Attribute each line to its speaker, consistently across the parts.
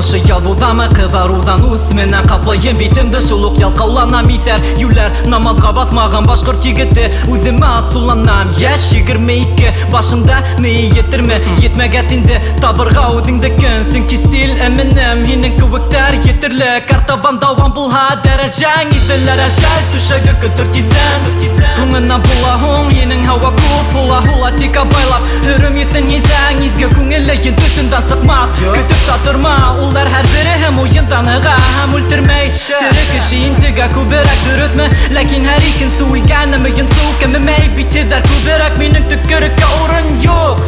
Speaker 1: Ылышы ялдудамы кыдарудан ус менен каплайын битимди шулук ялкаланам итер юлер намазга басмаган башкырт жигити өзүмө асууланам яш 22 башында мейи жетирме жетмеге синди табырга өзүңдү көнсүң ки стиль эминем хинин кубуктар жетирлик артабандауан булха дәрежең ителер ажал түшөгө көтөр тизен күңүнөн була хуң хинин хава кут була хула тика байлап үрүмүсүн хизең изге күңүлөйүн түтүндөн сыкмак күтүп та турма улар һәр бири һәм уйындан ыга һәм үлтермей тере киши интига күберәк дөрөсмө ләкин һәр икенсе үлгәнем өйын суу кемемей битедер күберәк минең төкөрөккә урын юк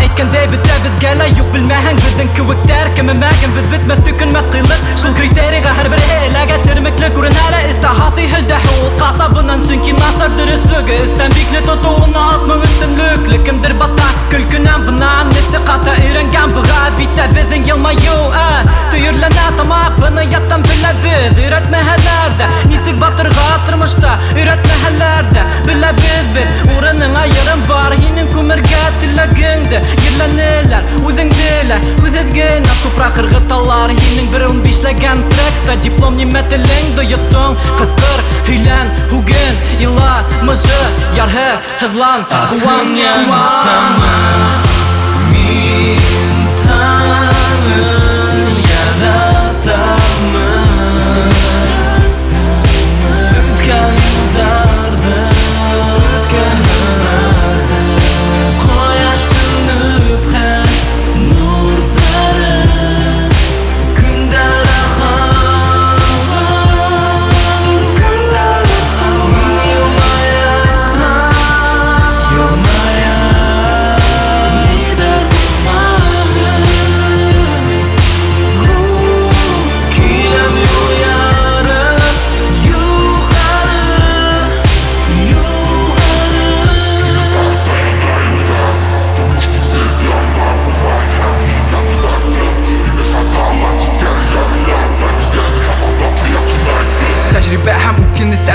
Speaker 1: әйткәндәй бетәбезгә лә юк белмәһәң безнең кебектәр кемемәгән без бетмәс төкөнмәс кыйлык шул критерийга һәр бире эләгә термекле күренәлә истахасы хәлдәһу касабынан сөнки насыр дөрөслеге истән бикле тотуына асма өстенлек кемдер бата көлкүнән бынан несе ката өйрәнгән буга битә безнең елмаю төйөрләнә тамак быны яттан беләбез өйрәтмәһәләр дә нисек батырга тормышта өйрәтмәһәләр дә беләбез бит урының аерым бар һинең күмергә теләгеңдә ерләнәләр үзеңделәр күзәтгән тупрак ыргыталар һинең бер 15ләгән тректа диплом нимәтелеңдә йоттың кыскыр һөйлән үген ила мыжы ярһы хызлан куан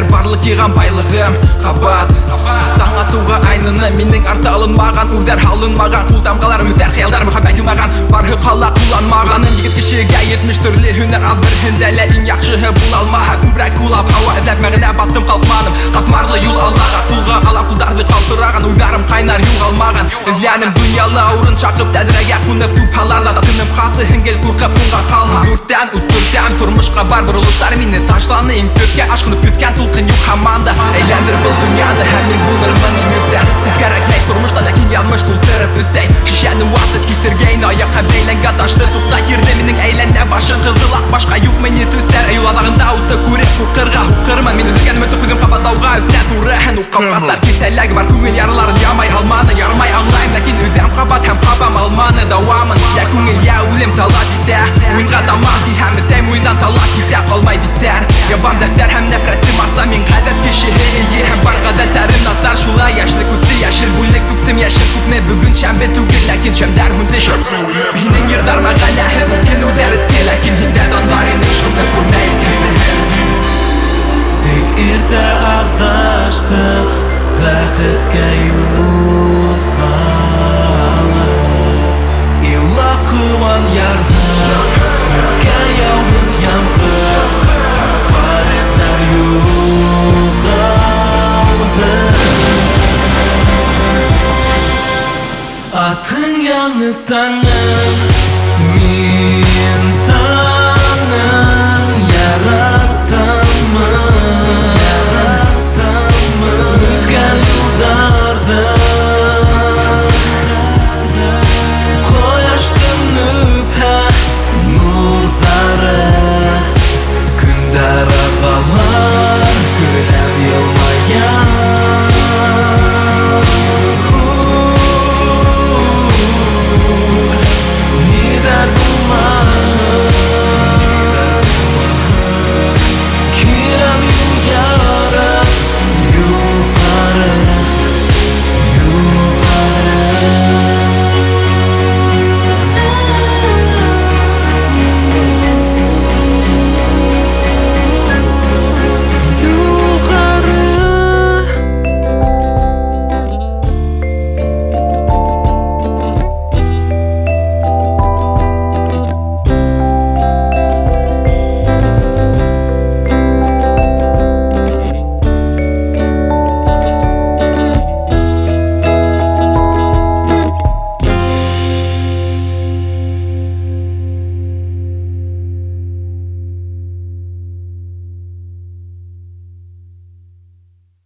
Speaker 1: барлык йыган байлыгым кабат таң атуга айнына минең арта алынмаган үрдәр алынмаган кул тамгаларым үтәр хыялдар мөхәббәт юлмаган барһы кала кулланмаганым егет кешегә 70 төрле һөнәр аз бер һөндәлә иң яхшыһы була алмаһа күбрәк кулап һава эзләп мәгънә баттым калкманым катмарлы юл аллага кулга ала кулдарды калтыраган уйларым кайнар югалмаган эзләнем дөньяла урын чакып тәдрәгә кунып тупаларда да тыным каты һиңгел куркып кунга калма дүрттән үттүртәм тормышка бар бурылышлар мине ташланы иң төпкә ашкынып көткән тулкын юк һаманда әйләндер был дөньяны һәм мин булырмын имүктә күпкәрәкмәй тормышта ләкин язмыш тултырып өстәй шишәне ватып китергәйне аякка бәйләнгән ташты тукта кирде минең әйләнә башын кызылак башка юк мине төстәр юладагында уты күреп куркырга хукырмын мине дигән мөте күзем кабатлауга өстә туры һәм капкаслар китәләге бар күңел ярыларын ямай алманы ярмай аңлайм ләкин үзем кабат һәм кабам алманы дәвамын я күңел я үлем талап итә уенга тамак ди һәм тәм уендан талап китә калмай битәр ябам дәфтәр һәм нәфрәтем аса мин гадәт кешеһе һәм бар гадәтләрем насар шулай яшьлек үтте яшел буйлык түктем яшел күпме бүген шәмбе түгел ләкин шәмдәр хүнде минең йырдар мәгънәһе мөмкин үдәрескә ләкин һиндә данлар инде шунда күрмәй икенсен бик иртә адаштык бәхеткә юл халык ила куан ярһы өткә яуган ямгыр бар эзләр югалды атың яңы таң